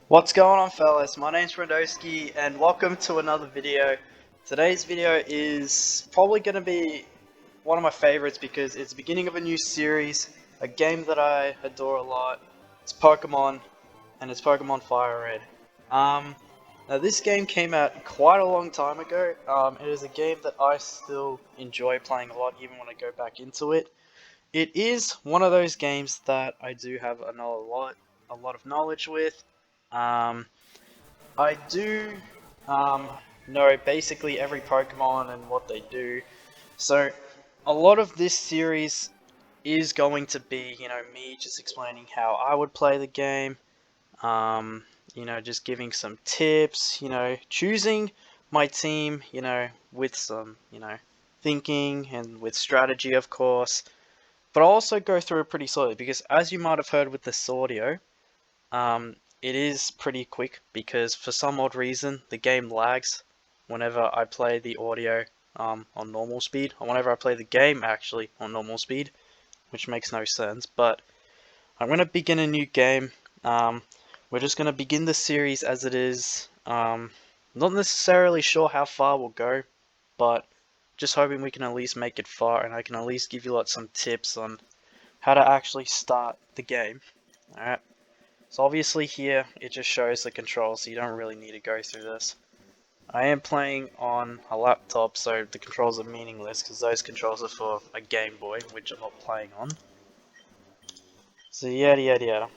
What's going on, fellas? My name's Randowski and welcome to another video. Today's video is probably going to be one of my favorites because it's the beginning of a new series, a game that I adore a lot. It's Pokemon, and it's Pokemon Fire Red. Now this game came out quite a long time ago. It is a game that I still enjoy playing a lot even when I go back into it. It is one of those games that I do have a lot of knowledge with. Um, I do know basically every Pokemon and what they do. So a lot of this series is going to be, me just explaining how I would play the game. Um, just giving some tips, choosing my team, with some, thinking and with strategy, of course. But I'll also go through it pretty slowly because as you might have heard with this audio, it is pretty quick because for some odd reason the game lags whenever I play the audio on normal speed, or whenever I play the game actually on normal speed, which makes no sense. But I'm going to begin a new game. We're just going to begin the series as it is. Not necessarily sure how far we'll go, but just hoping we can at least make it far, and I can at least give you some tips on how to actually start the game. Alright. So obviously here, it just shows the controls, so you don't really need to go through this. I am playing on a laptop, so the controls are meaningless, because those controls are for a Game Boy, which I'm not playing on. So yada yada yada.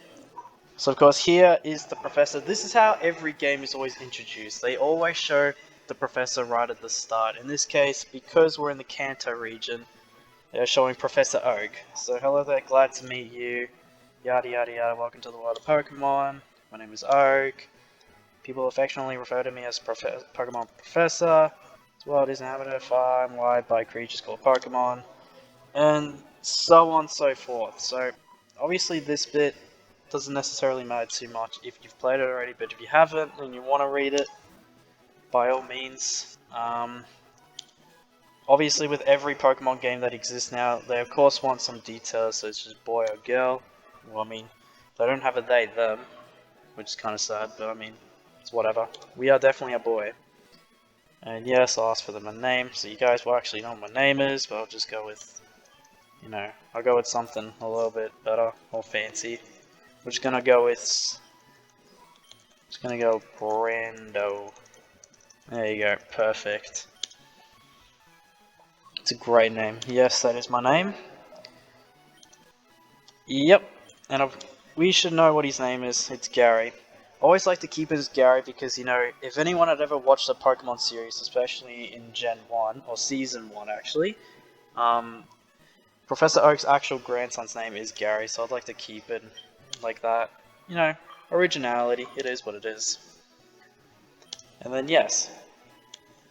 So of course here is the professor. This is how every game is always introduced. They always show the professor right at the start. In this case, because we're in the Kanto region, they're showing Professor Oak. So hello there, glad to meet you. Yada yada yada, welcome to the world of Pokemon. My name is Oak. People affectionately refer to me as Pokemon Professor. This world is inhabited far and wide by creatures called Pokemon. And so on and so forth. So obviously this bit doesn't necessarily matter too much if you've played it already, but if you haven't and you want to read it, by all means. Obviously with every Pokemon game that exists now, they of course want some details, so it's just boy or girl. Well, I mean, they don't have a they, them, which is kind of sad, but I mean, it's whatever. We are definitely a boy. And yes, I'll ask for them a name, so you guys will actually know what my name is, but I'll just go with, I'll go with something a little bit better, more fancy. We're just gonna go Brando. There you go, perfect. It's a great name. Yes, that is my name. Yep, and we should know what his name is. It's Gary. I always like to keep it as Gary because, if anyone had ever watched the Pokemon series, especially in Gen 1, or Season 1 actually, Professor Oak's actual grandson's name is Gary, so I'd like to keep it like that. Originality, it is what it is. And then yes,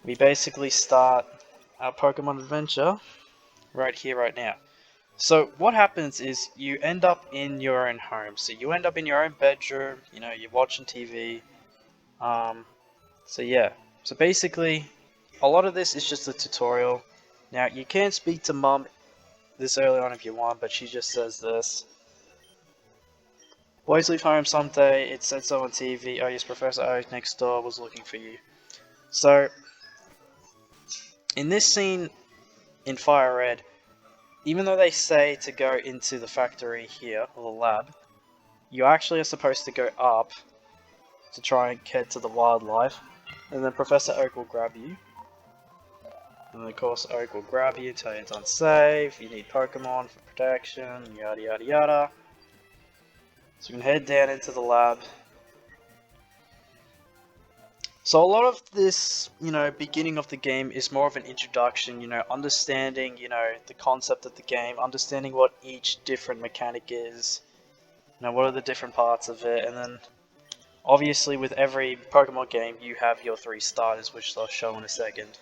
we basically start our Pokemon adventure right here, right now. So what happens is you end up in your own home. So you end up in your own bedroom, you're watching TV. So yeah. So basically, a lot of this is just a tutorial. Now, you can speak to Mum this early on if you want, but she just says this. Boys leave home someday, it said so on TV. Oh yes, Professor Oak next door was looking for you. So, in this scene in Fire Red, even though they say to go into the factory here, or the lab, you actually are supposed to go up to try and get to the wildlife, and then Professor Oak will grab you. And of course Oak will grab you, tell you it's unsafe, you need Pokemon for protection, yada yada yada. So we can head down into the lab. So a lot of this, beginning of the game is more of an introduction, understanding, the concept of the game, understanding what each different mechanic is, what are the different parts of it, and then obviously with every Pokemon game you have your 3 starters, which I'll show in a second.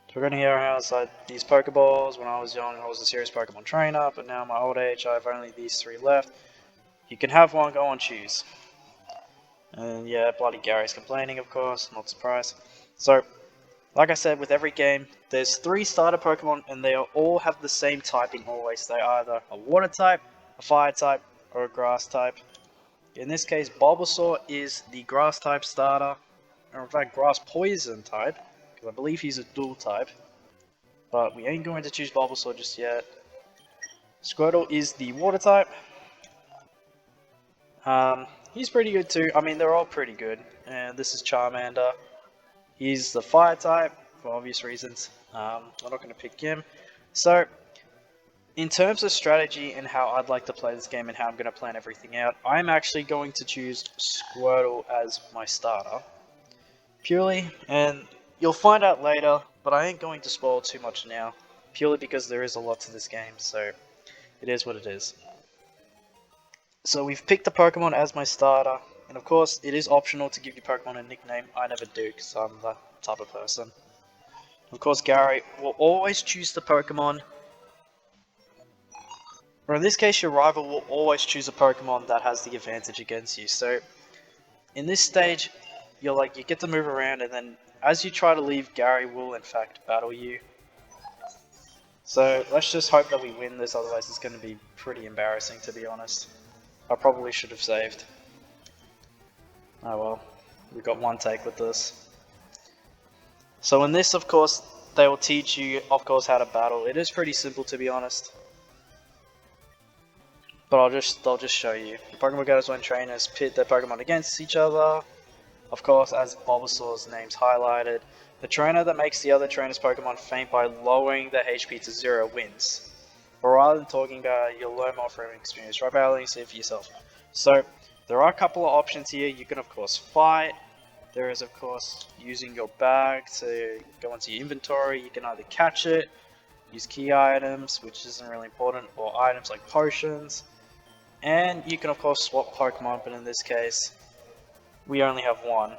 So we're going to hear how outside these Pokeballs. When I was young I was a serious Pokemon trainer, but now in my old age I have only these 3 left. You can have one, go and choose. And yeah, bloody Gary's complaining, of course, not surprised. So, like I said, with every game, there's 3 starter Pokemon, and they all have the same typing always. They're either a water type, a fire type, or a grass type. In this case, Bulbasaur is the Grass type starter, or in fact Grass Poison type, because I believe he's a dual type. But we ain't going to choose Bulbasaur just yet. Squirtle is the Water type. He's pretty good too. I mean, they're all pretty good. And this is Charmander. He's the Fire type, for obvious reasons. We're not going to pick him. So, in terms of strategy and how I'd like to play this game and how I'm going to plan everything out, I'm actually going to choose Squirtle as my starter. Purely, and you'll find out later, but I ain't going to spoil too much now. Purely because there is a lot to this game, so it is what it is. So we've picked the Pokemon as my starter, and of course it is optional to give your Pokemon a nickname. I never do, because I'm that type of person. Of course, Gary will always choose the Pokemon, or in this case your rival will always choose a Pokemon that has the advantage against you. So in this stage, you get to move around, and then as you try to leave, Gary will in fact battle you. So let's just hope that we win this, otherwise it's going to be pretty embarrassing, to be honest. I probably should have saved. Oh well, we got one take with this. So in this, of course, they will teach you, of course, how to battle. It is pretty simple, to be honest. But they'll just show you. The Pokemon Go when trainers pit their Pokemon against each other. Of course, as Bulbasaur's name's highlighted, the trainer that makes the other trainer's Pokemon faint by lowering their HP to 0 wins. But rather than talking about it, you'll learn more from experience. Try battling, see it for yourself. So, there are a couple of options here. You can, of course, fight. There is, of course, using your bag to go into your inventory. You can either catch it, use key items, which isn't really important, or items like potions. And you can, of course, swap Pokemon, but in this case, we only have one.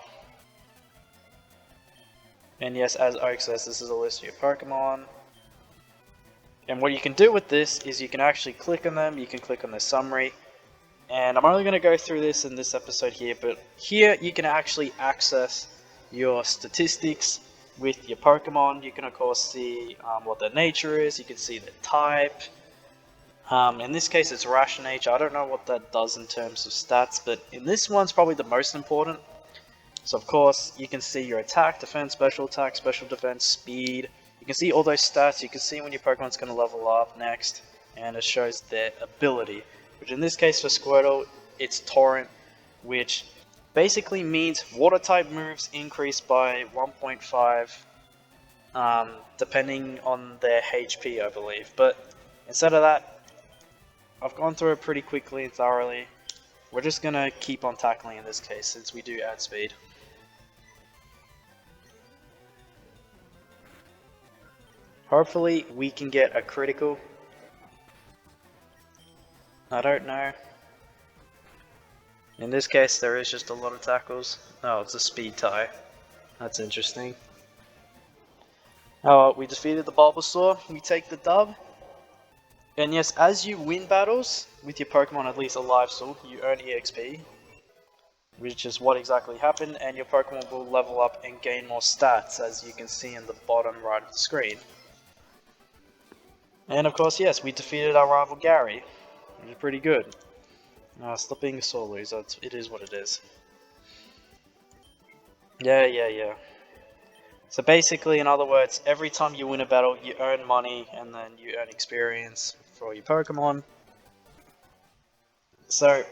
And yes, as Oak says, this is a list of your Pokemon. And what you can do with this is you can actually click on them, you can click on the summary. And I'm only going to go through this in this episode here, but here you can actually access your statistics with your Pokemon. You can of course see what their nature is, you can see their type. In this case it's Rash nature. I don't know what that does in terms of stats, but in this one's probably the most important. So of course you can see your attack, defense, special defense, speed. You can see all those stats. You can see when your Pokemon's going to level up next, and it shows their ability, which in this case for Squirtle it's Torrent, which basically means water type moves increase by 1.5 depending on their HP, I believe. But instead of that, I've gone through it pretty quickly and thoroughly. We're just going to keep on tackling in this case since we do add speed. Hopefully we can get a critical. I don't know. In this case there is just a lot of tackles. Oh, it's a speed tie. That's interesting. Oh, we defeated the Bulbasaur. We take the dub. And yes, as you win battles with your Pokemon at least alive still, you earn EXP. Which is what exactly happened, and your Pokemon will level up and gain more stats, as you can see in the bottom right of the screen. And of course, yes, we defeated our rival Gary, which is pretty good. Stop being a sore loser, it is what it is. Yeah. So basically, in other words, every time you win a battle, you earn money, and then you earn experience for your Pokemon. So,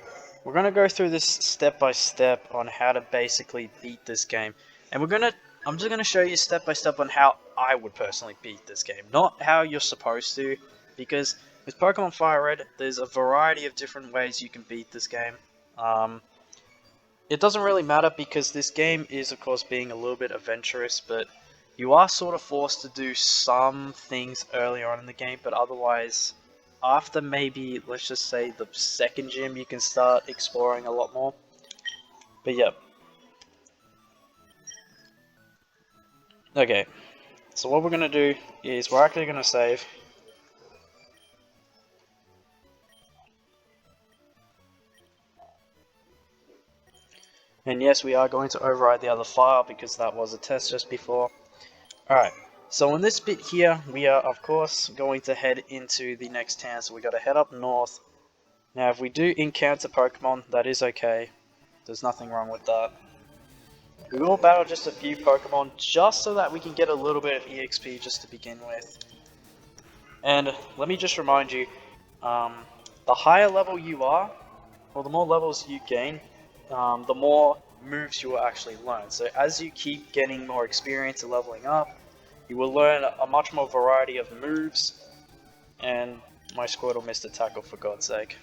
we're going to go through this step by step on how to basically beat this game. And I'm just going to show you step by step on how I would personally beat this game. Not how you're supposed to, because with Pokemon Fire Red, there's a variety of different ways you can beat this game. It doesn't really matter because this game is, of course, being a little bit adventurous, but you are sort of forced to do some things earlier on in the game, but otherwise, after maybe, let's just say, the second gym, you can start exploring a lot more. But yeah. Okay, so what we're going to do is we're actually going to save. And yes, we are going to override the other file because that was a test just before. Alright, so in this bit here, we are of course going to head into the next town. So we got to head up north Now if we do encounter Pokemon, that is okay. There's nothing wrong with that. We will battle just a few Pokemon just so that we can get a little bit of EXP just to begin with. And let me just remind you, the higher level you are, or the more levels you gain, the more moves you will actually learn. So as you keep getting more experience and leveling up, you will learn a much more variety of moves. And my Squirtle missed a tackle, for God's sake.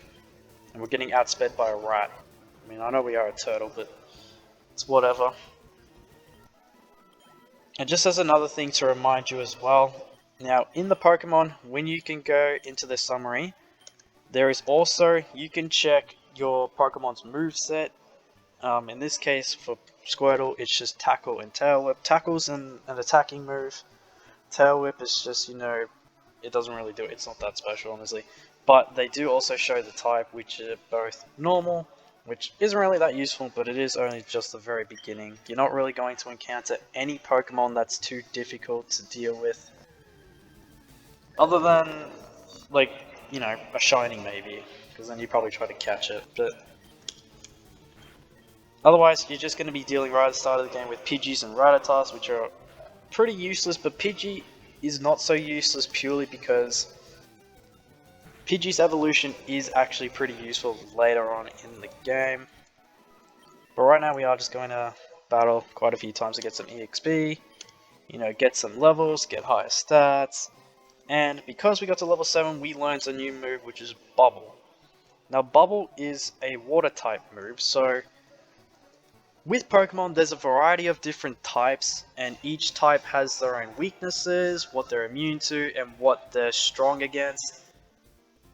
And we're getting outsped by a rat. I mean, I know we are a turtle, but it's whatever. And just as another thing to remind you as well, now in the Pokemon, when you can go into the summary, there is also, you can check your Pokemon's moveset. In this case, for Squirtle, it's just Tackle and Tail Whip. Tackle's an attacking move. Tail Whip is just, it doesn't really do it. It's not that special, honestly. But they do also show the type, which are both normal, which isn't really that useful, but it is only just the very beginning. You're not really going to encounter any Pokemon that's too difficult to deal with. Other than, like, a Shining maybe, because then you probably try to catch it. But otherwise, you're just going to be dealing right at the start of the game with Pidgeys and Rattatas, which are pretty useless, but Pidgey is not so useless purely because Pidgey's evolution is actually pretty useful later on in the game. But right now we are just going to battle quite a few times to get some EXP, get some levels, get higher stats, and because we got to level 7 we learned a new move which is Bubble. Now Bubble is a water type move, so with Pokemon there's a variety of different types and each type has their own weaknesses, what they're immune to, and what they're strong against.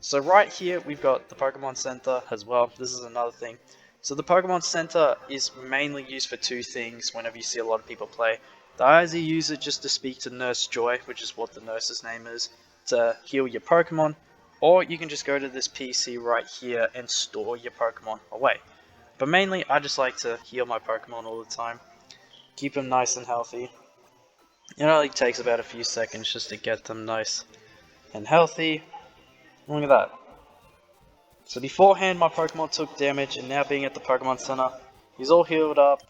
So right here we've got the Pokemon Center as well. This is another thing. So the Pokemon Center is mainly used for two things whenever you see a lot of people play. They either use it just to speak to Nurse Joy, which is what the nurse's name is, to heal your Pokemon, or you can just go to this PC right here and store your Pokemon away. But mainly I just like to heal my Pokemon all the time, keep them nice and healthy. It only takes about a few seconds just to get them nice and healthy. Look at that. So beforehand my Pokemon took damage, and now being at the Pokemon Center, he's all healed up.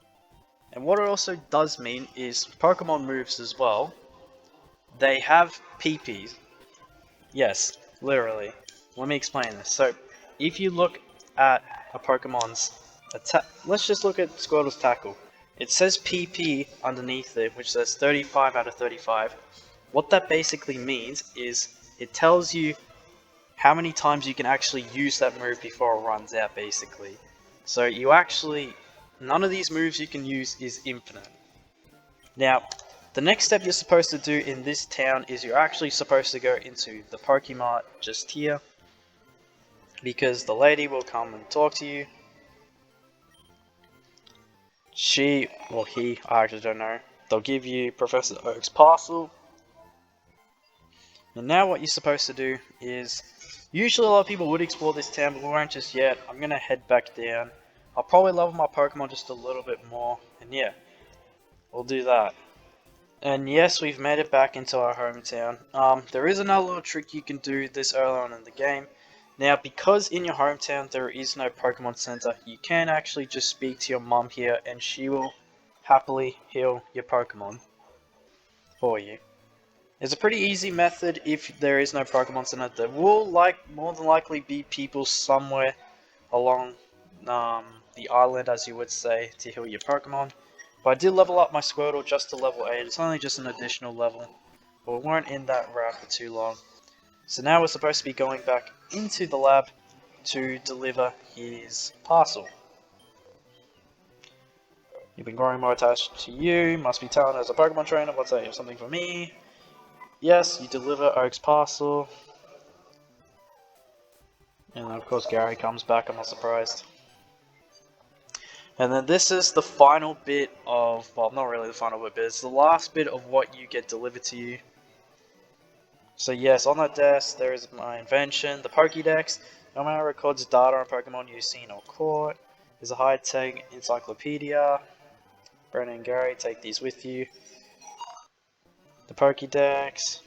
And what it also does mean is Pokemon moves as well, they have PPs. Yes, literally. Let me explain this. So if you look at a Pokemon's attack, let's just look at Squirtle's tackle. It says PP underneath it, which says 35 out of 35. What that basically means is it tells you how many times you can actually use that move before it runs out, basically. So you actually, none of these moves you can use is infinite. Now, the next step you're supposed to do in this town is you're actually supposed to go into the Pokemart just here, because the lady will come and talk to you. She, or he, I actually don't know, they'll give you Professor Oak's Parcel. And now what you're supposed to do is, usually a lot of people would explore this town, but we won't just yet. I'm going to head back down. I'll probably level my Pokemon just a little bit more, and yeah, we'll do that. And yes, we've made it back into our hometown. There is another little trick you can do this early on in the game. Now, because in your hometown there is no Pokemon Center, you can actually just speak to your mum here, and she will happily heal your Pokemon for you. It's a pretty easy method if there is no Pokemon Center. There will more than likely be people somewhere along the island, as you would say, to heal your Pokemon. But I did level up my Squirtle just to level 8. It's only just an additional level, but we weren't in that route for too long. So now we're supposed to be going back into the lab to deliver his parcel. You've been growing more attached to you. Must be talented as a Pokemon trainer. What's that? You have something for me? Yes, you deliver Oak's Parcel. And then of course Gary comes back, I'm not surprised. And then this is the final bit of, well, not really the final bit, but it's the last bit of what you get delivered to you. So yes, on that desk there is my invention, the Pokédex. No matter records data on Pokemon you've seen or caught. There's a high-tech encyclopedia. Brandon and Gary, take these with you. The Pokédex.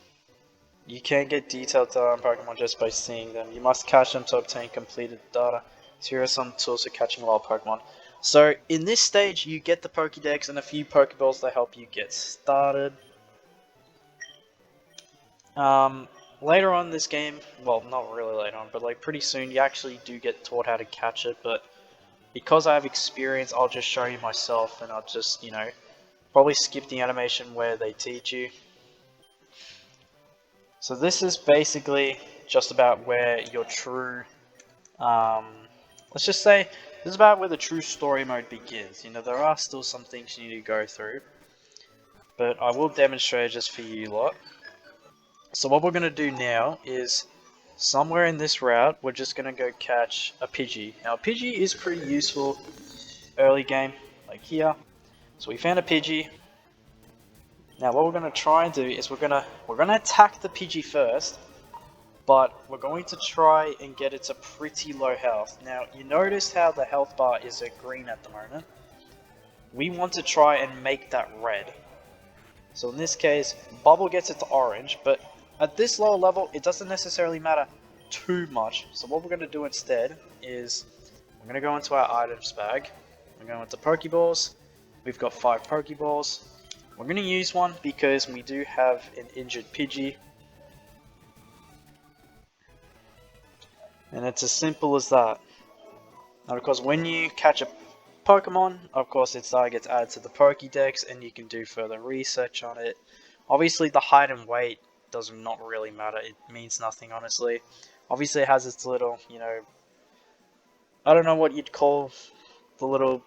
You can't get detailed data on Pokemon just by seeing them. You must catch them to obtain completed data. So here are some tools for catching wild Pokemon. So in this stage, you get the Pokédex and a few Pokeballs to help you get started. Later on in this game, well, not really later on, but like pretty soon, you actually do get taught how to catch it. But because I have experience, I'll just show you myself, and I'll just, you know, probably skip the animation where they teach you. So this is basically just about where your true, let's just say, this is about where the true story mode begins. You know, there are still some things you need to go through, but I will demonstrate just for you lot. So what we're going to do now is, somewhere in this route, we're just going to go catch a Pidgey. Now, a Pidgey is pretty useful early game, like here. So we found a Pidgey. Now what we're going to try and do is we're going to attack the Pidgey first, but we're going to try and get it to pretty low health. Now you notice how the health bar is at green at the moment. We want to try and make that red. So in this case, Bubble gets it to orange, but at this lower level, it doesn't necessarily matter too much. So what we're going to do instead is, we're going to go into our items bag. We're going into Pokeballs. We've got 5 Pokeballs. We're going to use one because we do have an injured Pidgey. And it's as simple as that. Now, of course, when you catch a Pokemon, of course, its data gets added to the Pokédex, and you can do further research on it. Obviously, the height and weight does not really matter. It means nothing, honestly. Obviously, it has its little, you know, I don't know what you'd call the little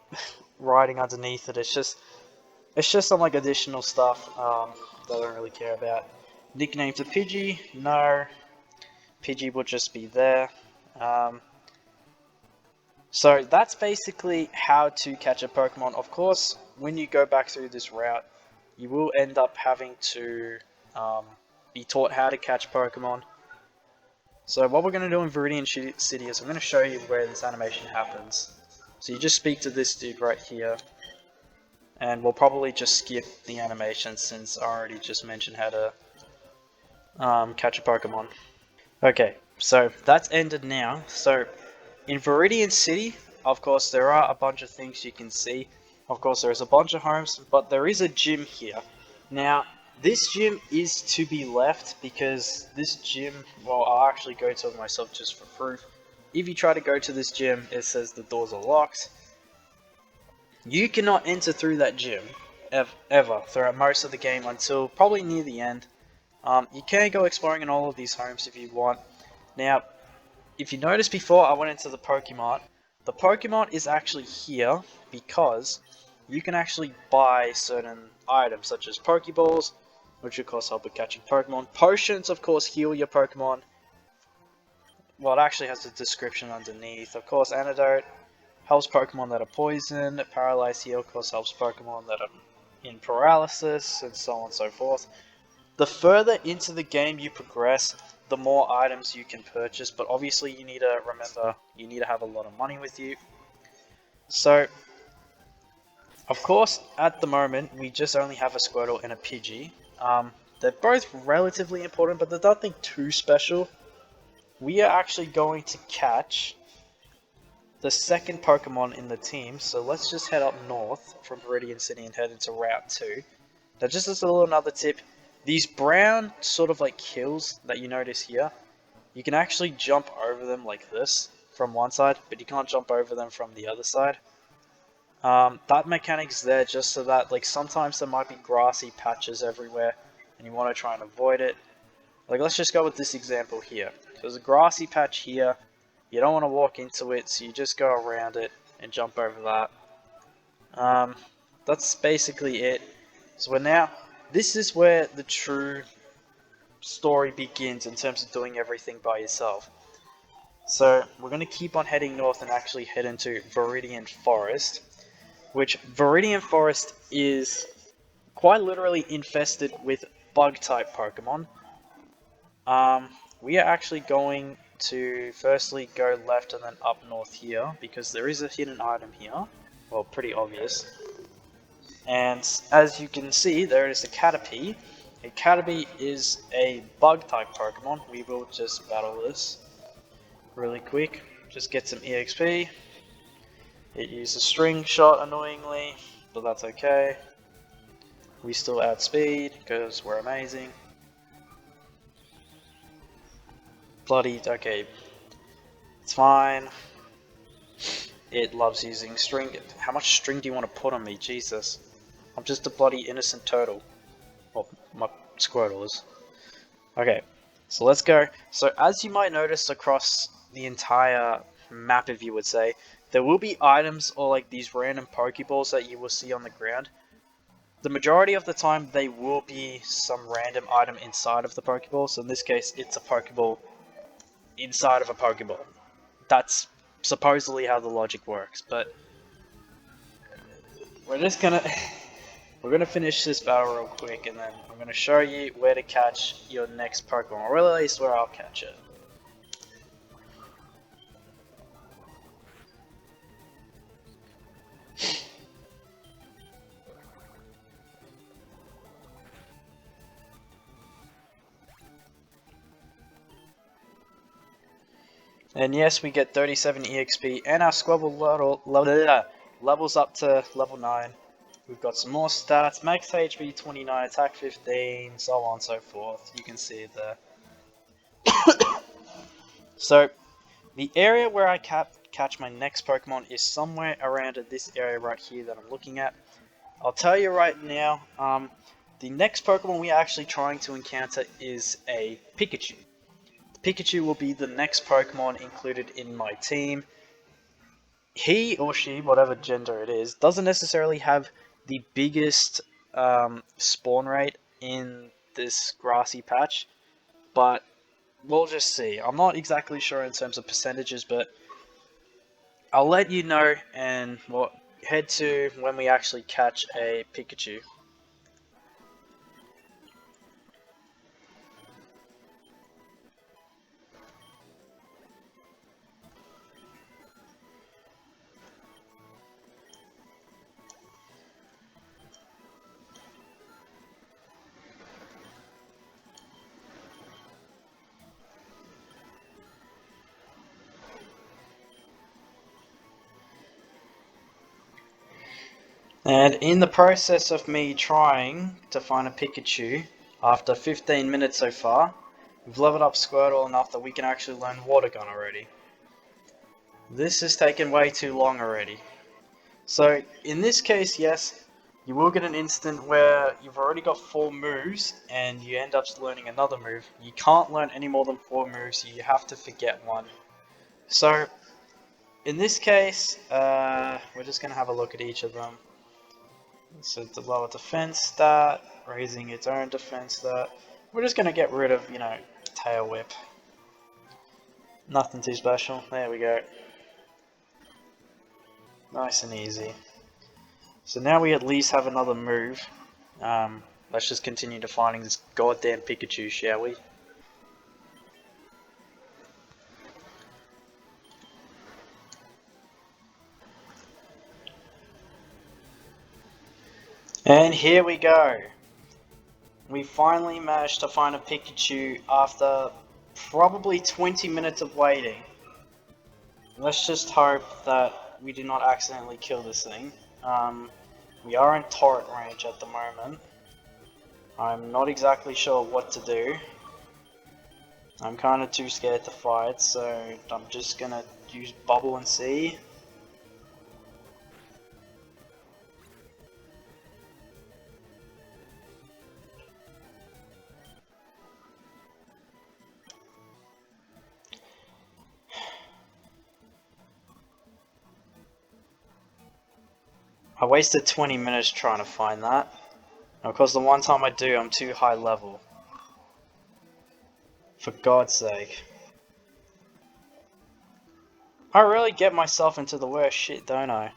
writing underneath it. It's just some like additional stuff that I don't really care about. Nickname to Pidgey? No. Pidgey will just be there. So that's basically how to catch a Pokemon. Of course, when you go back through this route, you will end up having to be taught how to catch Pokemon. So what we're going to do in Viridian City is I'm going to show you where this animation happens. So you just speak to this dude right here, and we'll probably just skip the animation since I already just mentioned how to catch a Pokemon. Okay, so that's ended now. So in Viridian City, of course, there are a bunch of things you can see. Of course, there's a bunch of homes, but there is a gym here. Now, this gym is to be left because this gym, well, I'll actually go to it myself just for proof. If you try to go to this gym, it says the doors are locked. You cannot enter through that gym, ever, throughout most of the game until probably near the end. You can go exploring in all of these homes if you want. Now, if you noticed before, I went into the Pokemon. The Pokemon is actually here because you can actually buy certain items such as Pokeballs, which of course help with catching Pokemon. Potions, of course, heal your Pokemon. Well, it actually has a description underneath. Of course, Antidote helps Pokemon that are poisoned. Paralyze Heal, of course, helps Pokemon that are in paralysis, and so on and so forth. The further into the game you progress, the more items you can purchase, but obviously you need to remember, you need to have a lot of money with you. So, of course, at the moment, we just only have a Squirtle and a Pidgey. They're both relatively important, but they're nothing too special. We are actually going to catch the second Pokemon in the team, so let's just head up north from Viridian City and head into Route 2. Now, just as a little another tip, these brown sort of like hills that you notice here, you can actually jump over them like this from one side, but you can't jump over them from the other side. That mechanic's there just so that, like, sometimes there might be grassy patches everywhere and you want to try and avoid it. Like, let's just go with this example here. There's a grassy patch here, you don't want to walk into it, so you just go around it and jump over that. That's basically it. So this is where the true story begins in terms of doing everything by yourself. So we're going to keep on heading north and actually head into Viridian Forest, which Viridian Forest is quite literally infested with bug-type Pokemon. We are actually going to firstly go left and then up north here, because there is a hidden item here. Well, pretty obvious. And as you can see, there is the Caterpie. Academy is a bug type Pokemon. We will just battle this really quick. Just get some EXP. It used a string shot annoyingly, but that's okay. We still outspeed because we're amazing. Bloody, okay. It's fine. It loves using string. How much string do you want to put on me? Jesus. I'm just a bloody innocent turtle. Well, my Squirtle is. Okay, so let's go. So as you might notice across the entire map, if you would say, there will be items or like these random Pokeballs that you will see on the ground. The majority of the time, they will be some random item inside of the Pokeball. So in this case, it's a Pokeball inside of a Pokeball. That's supposedly how the logic works, but we're just gonna we're gonna finish this battle real quick, and then I'm gonna show you where to catch your next Pokemon, or at least where I'll catch it. And yes, we get 37 EXP, and our Squabble levels up to level 9. We've got some more stats, max HP 29, attack 15, so on and so forth. You can see it there. So, the area where I catch my next Pokemon is somewhere around this area right here that I'm looking at. I'll tell you right now, the next Pokemon we are actually trying to encounter is a Pikachu. Pikachu will be the next Pokemon included in my team. He or she, whatever gender it is, doesn't necessarily have the biggest spawn rate in this grassy patch, but we'll just see. I'm not exactly sure in terms of percentages, but I'll let you know, and we'll head to when we actually catch a Pikachu. And in the process of me trying to find a Pikachu, after 15 minutes so far, we've leveled up Squirtle enough that we can actually learn Water Gun already. This has taken way too long already. So in this case, yes, you will get an instant where you've already got 4 moves and you end up learning another move. You can't learn any more than 4 moves, you have to forget one. So in this case, we're just going to have a look at each of them. So the lower defense stat, raising its own defense stat. We're just going to get rid of, Tail Whip. Nothing too special. There we go. Nice and easy. So now we at least have another move. Let's just continue to finding this goddamn Pikachu, shall we? And here we go. We finally managed to find a Pikachu after probably 20 minutes of waiting. Let's just hope that we do not accidentally kill this thing. We are in turret range at the moment. I'm not exactly sure what to do. I'm kind of too scared to fight, so I'm just gonna use Bubble and see. I wasted 20 minutes trying to find that. Of course, the one time I do, I'm too high level. For God's sake. I really get myself into the worst shit, don't I?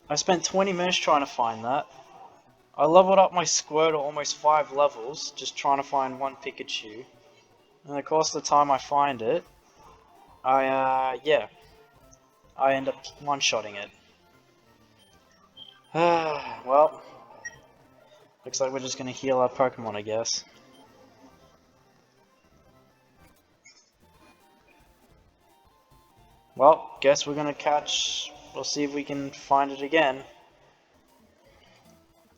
I spent 20 minutes trying to find that. I leveled up my Squirtle almost 5 levels, just trying to find one Pikachu. And of course, the time I find it, I end up one-shotting it. Well, Looks like we're just gonna heal our Pokemon, I guess. Well, guess we're gonna catch... We'll see if we can find it again.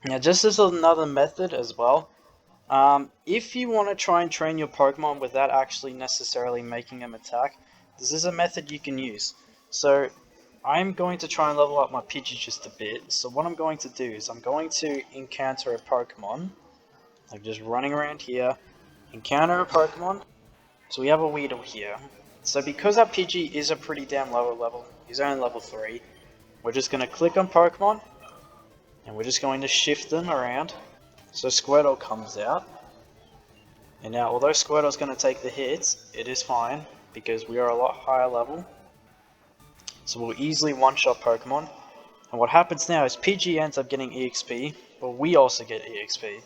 Now, just as another method as well, if you want to try and train your Pokemon without actually necessarily making them attack, this is a method you can use. So, I'm going to try and level up my Pidgey just a bit. So what I'm going to do is I'm going to encounter a Pokemon, like just running around here, encounter a Pokemon. So we have a Weedle here. So because our Pidgey is a pretty damn lower level, he's only level 3, we're just going to click on Pokemon, and we're just going to shift them around. So Squirtle comes out. And now, although Squirtle's going to take the hits, it is fine, because we are a lot higher level. So we'll easily one-shot Pokemon. And what happens now is Pidgey ends up getting EXP, but we also get EXP.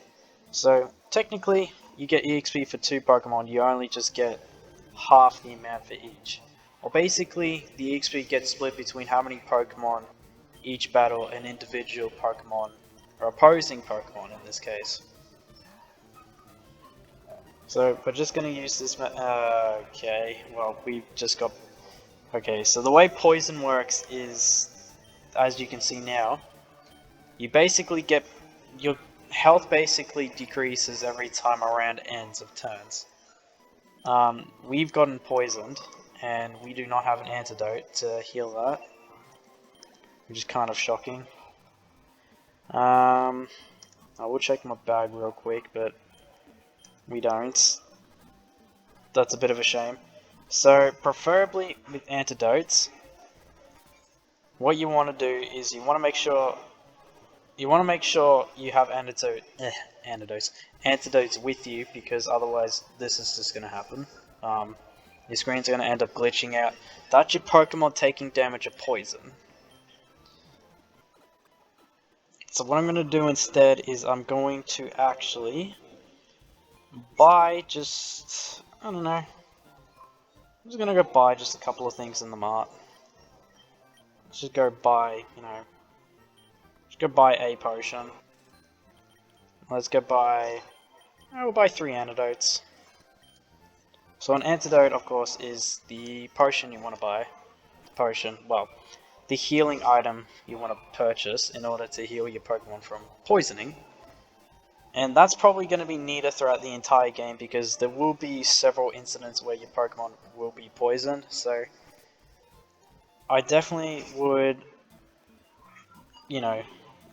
So technically, you get EXP for 2 Pokemon, you only just get half the amount for each. Or basically, the EXP gets split between how many Pokemon each battle an individual Pokemon, or opposing Pokemon in this case. So we're just going to use this, okay, well we just got, okay, so the way poison works is, as you can see now, you basically get, your health basically decreases every time around ends of turns. We've gotten poisoned, and we do not have an antidote to heal that, which is kind of shocking. I will check my bag real quick, but we don't. That's a bit of a shame. So, preferably with antidotes, what you want to do is you want to make sure you have antidotes with you, because otherwise this is just going to happen. Your screen's going to end up glitching out. That's your Pokemon taking damage of poison. So what I'm going to do instead is I'm going to actually buy just, I don't know, I'm just going to go buy just a couple of things in the mart. Let's just go buy, you know, let's go buy a potion. Let's go buy, we'll buy 3 antidotes. So an antidote, of course, is the potion you want to buy. Well, the healing item you want to purchase in order to heal your Pokemon from poisoning. And that's probably going to be neater throughout the entire game, because there will be several incidents where your Pokemon will be poisoned. So I definitely would, you know,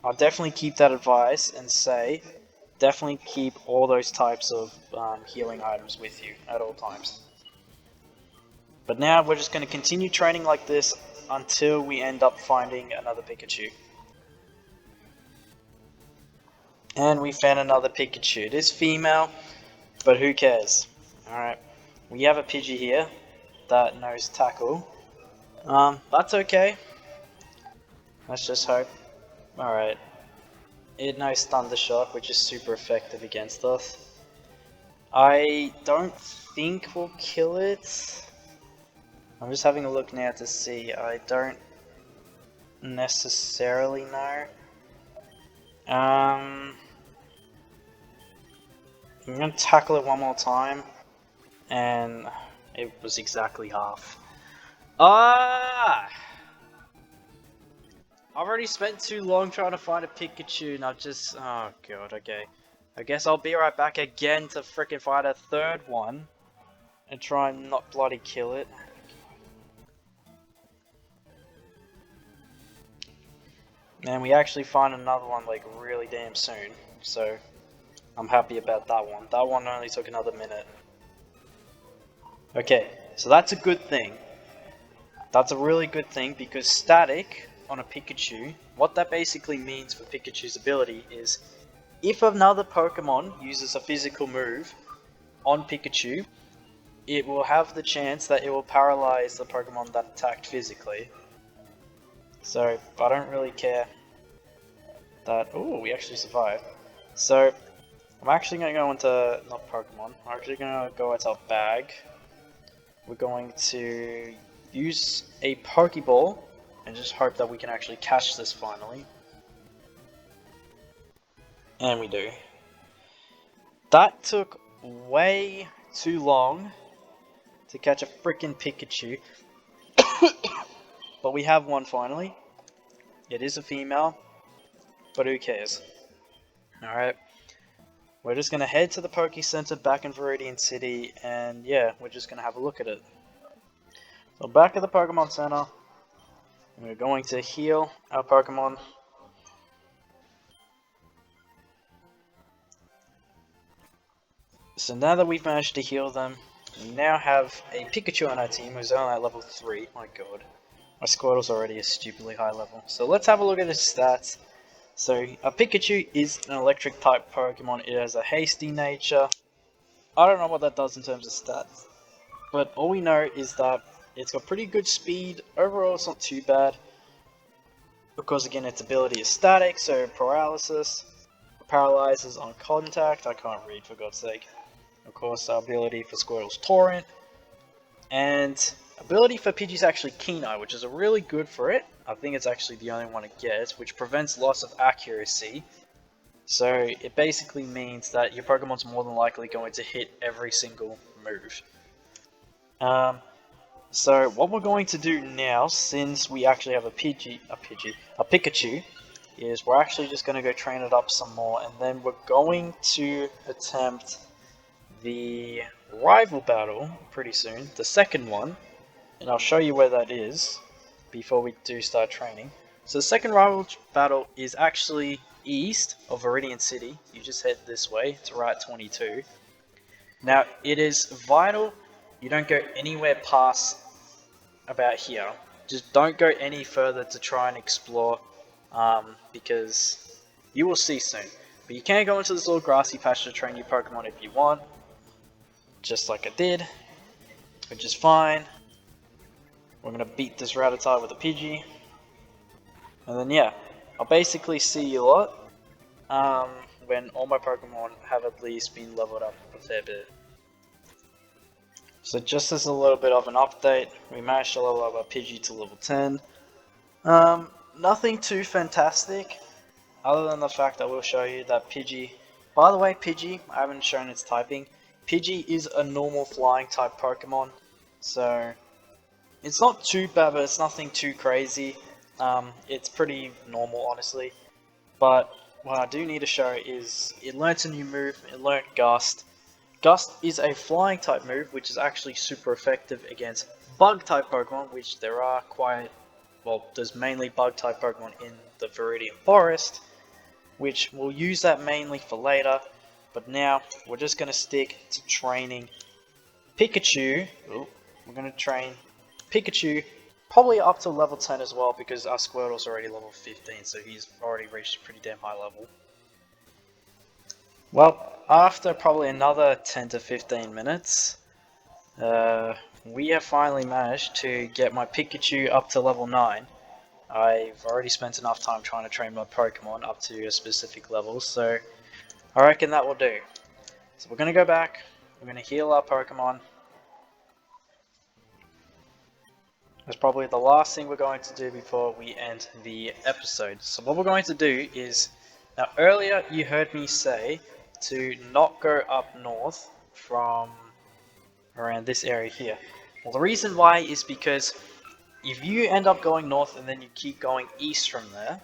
I'll definitely keep that advice and say, definitely keep all those types of healing items with you at all times. But now we're just going to continue training like this until we end up finding another Pikachu. And we found another Pikachu. It is female, but who cares? Alright, we have a Pidgey here that knows Tackle. That's okay. Let's just hope. Alright. It knows Thunder Shock, which is super effective against us. I don't think we'll kill it. I'm just having a look now to see. I don't necessarily know. I'm gonna tackle it one more time, and it was exactly half. Ah! I've already spent too long trying to find a Pikachu, and I've just, oh god, okay. I guess I'll be right back again to frickin' find a third one, and try and not bloody kill it. And we actually find another one like really damn soon, so I'm happy about that one. That one only took another minute. Okay, so that's a good thing. That's a really good thing, because static on a Pikachu, what that basically means for Pikachu's ability is, if another Pokemon uses a physical move on Pikachu, it will have the chance that it will paralyze the Pokemon that attacked physically. So, I don't really care that... Oh, we actually survived. So, I'm actually going to go into... not Pokemon. I'm actually going to go into our bag. We're going to use a Pokeball and just hope that we can actually catch this finally. And we do. That took way too long to catch a freaking Pikachu. But we have one finally. It is a female, but who cares? Alright. We're just gonna head to the Poke Center back in Viridian City, and yeah, we're just gonna have a look at it. So back at the Pokemon Center, we're going to heal our Pokemon. So now that we've managed to heal them, we now have a Pikachu on our team who's only at level 3. My god. My Squirtle's already a stupidly high level. So let's have a look at his stats. So a Pikachu is an electric type Pokemon. It has a hasty nature. I don't know what that does in terms of stats, but all we know is that it's got pretty good speed. Overall, it's not too bad, because again, its ability is static, so paralyzes on contact. I can't read, for God's sake. Of course, our ability for Squirtle's Torrent, and ability for Pidgey's actually Keen Eye, which is really good for it. I think it's actually the only one it gets, which prevents loss of accuracy. So it basically means that your Pokemon's more than likely going to hit every single move. So what we're going to do now, since we actually have a Pikachu, is we're actually just going to go train it up some more, and then we're going to attempt the rival battle pretty soon, the second one, and I'll show you where that is before we do start training. So the second rival battle is actually east of Viridian City. You just head this way to Route 22. Now, it is vital you don't go anywhere past about here. Just don't go any further to try and explore, because you will see soon. But you can go into this little grassy patch to train your Pokemon if you want, just like I did, which is fine. We're going to beat this Rattata with a Pidgey. And then yeah, I'll basically see you lot when all my Pokemon have at least been leveled up a fair bit. So just as a little bit of an update, we managed to level up our Pidgey to level 10. Nothing too fantastic, other than the fact I will show you that Pidgey, by the way, Pidgey, I haven't shown its typing. Pidgey is a normal flying type Pokemon, so it's not too bad, but it's nothing too crazy. It's pretty normal, honestly. But what I do need to show is it learnt a new move. It learnt Gust. Gust is a flying type move, which is actually super effective against bug type Pokemon, which there are quite, well, there's mainly bug type Pokemon in the Viridian Forest, which we'll use that mainly for later. But now we're just going to stick to training Pikachu. Ooh, we're going to train Pikachu probably up to level 10 as well, because our Squirtle's already level 15, so he's already reached a pretty damn high level. Well, after probably another 10 to 15 minutes, we have finally managed to get my Pikachu up to level 9. I've already spent enough time trying to train my Pokemon up to a specific level, so I reckon that will do. So we're going to go back, we're going to heal our Pokemon. That's probably the last thing we're going to do before we end the episode. So what we're going to do is, now earlier you heard me say to not go up north from around this area here. Well, the reason why is because if you end up going north and then you keep going east from there,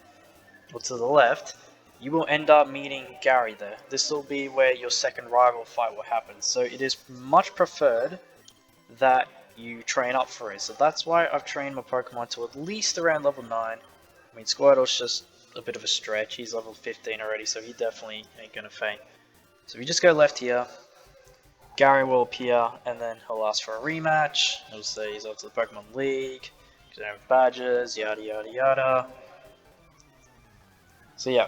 or to the left, you will end up meeting Gary there. This will be where your second rival fight will happen. So it is much preferred that you train up for it. So that's why I've trained my Pokemon to at least around level 9. I mean, Squirtle's just a bit of a stretch. He's level 15 already, so he definitely ain't gonna faint. So if you just go left here, Gary will appear, and then he'll ask for a rematch. He'll say he's up to the Pokemon League, because they have badges, yada yada yada. So yeah,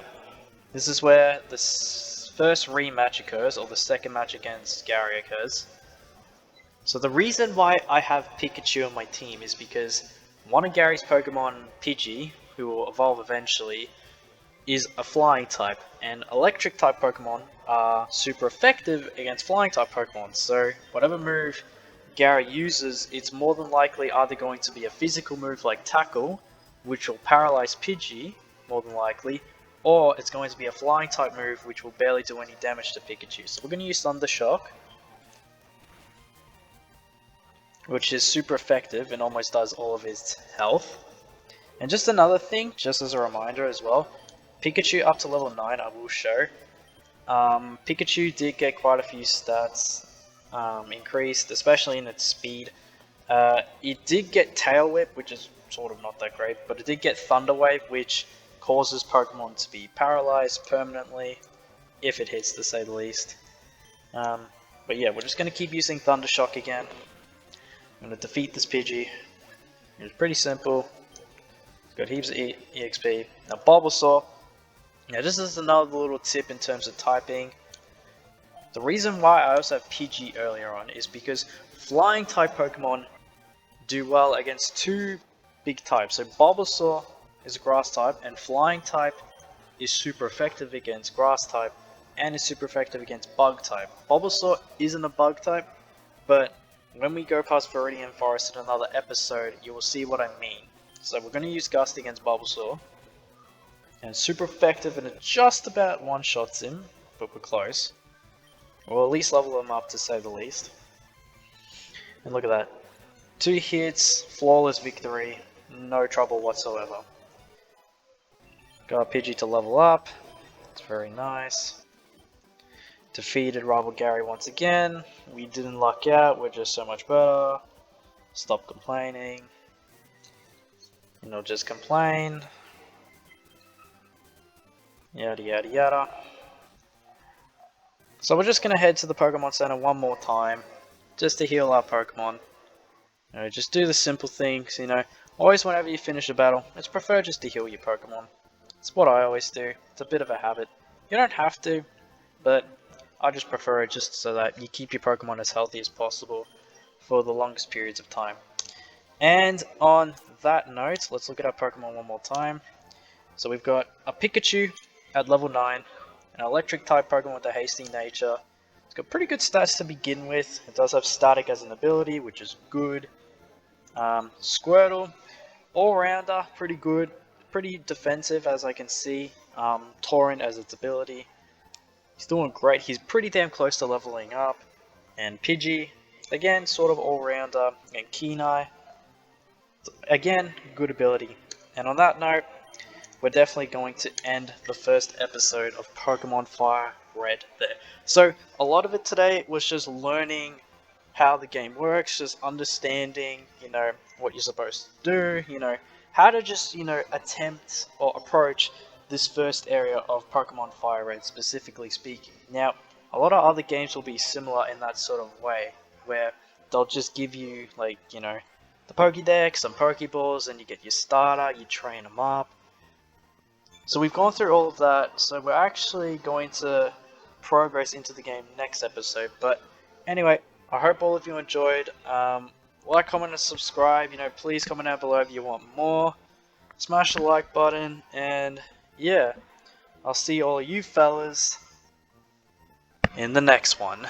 this is where the first rematch occurs, or the second match against Gary occurs. So the reason why I have Pikachu on my team is because one of Gary's Pokemon, Pidgey, who will evolve eventually, is a flying type, and electric type Pokemon are super effective against flying type Pokemon. So whatever move Gary uses, it's more than likely either going to be a physical move like Tackle, which will paralyze Pidgey, more than likely, or it's going to be a flying type move which will barely do any damage to Pikachu. So we're going to use Thunder Shock, which is super effective and almost does all of his health. And just another thing, just as a reminder as well, Pikachu up to level 9 I will show. Pikachu did get quite a few stats increased, especially in its speed. It did get Tail Whip, which is sort of not that great, but it did get Thunder Wave, which causes Pokemon to be paralyzed permanently, if it hits to say the least. But yeah, we're just going to keep using Thunder Shock again. I'm going to defeat this Pidgey. It's pretty simple. It's got heaps of EXP. Now Bulbasaur. Now this is another little tip in terms of typing. The reason why I also have Pidgey earlier on is because flying type Pokemon do well against two big types. So Bulbasaur is a grass type, and flying type is super effective against grass type and is super effective against bug type. Bulbasaur isn't a bug type, but when we go past Viridian Forest in another episode, you will see what I mean. So we're going to use Gust against Bulbasaur, and it's super effective and it just about one-shots him, but we're close. Or at least level him up to say the least. And look at that. 2 hits, flawless victory, no trouble whatsoever. Got Pidgey to level up, it's very nice. Defeated rival Gary once again. We didn't luck out, we're just so much better. Stop complaining. You know, just complain. Yada yada yada. So we're just gonna head to the Pokemon Center one more time, just to heal our Pokemon. You know, just do the simple things, you know. Always whenever you finish a battle, it's preferred just to heal your Pokemon. It's what I always do. It's a bit of a habit. You don't have to, but I just prefer it just so that you keep your Pokemon as healthy as possible for the longest periods of time. And on that note, let's look at our Pokemon one more time. So we've got a Pikachu at level 9, an electric type Pokemon with a hasty nature. It's got pretty good stats to begin with. It does have static as an ability, which is good. Squirtle, all-rounder, pretty good. Pretty defensive as I can see. Torrent as its ability. He's doing great. He's pretty damn close to leveling up. And Pidgey, again, sort of all-rounder. And Kenai, again, good ability. And on that note, we're definitely going to end the first episode of Pokemon Fire Red there. So, a lot of it today was just learning how the game works, just understanding, you know, what you're supposed to do, you know, how to just, you know, attempt or approach this first area of Pokemon Fire Red, specifically speaking. Now, a lot of other games will be similar in that sort of way, where they'll just give you, like, you know, the Pokédex, some Pokeballs, and you get your starter, you train them up. So we've gone through all of that, so we're actually going to progress into the game next episode. But anyway, I hope all of you enjoyed. Like, comment, and subscribe. You know, please comment down below if you want more. Smash the like button, and yeah, I'll see all of you fellas in the next one.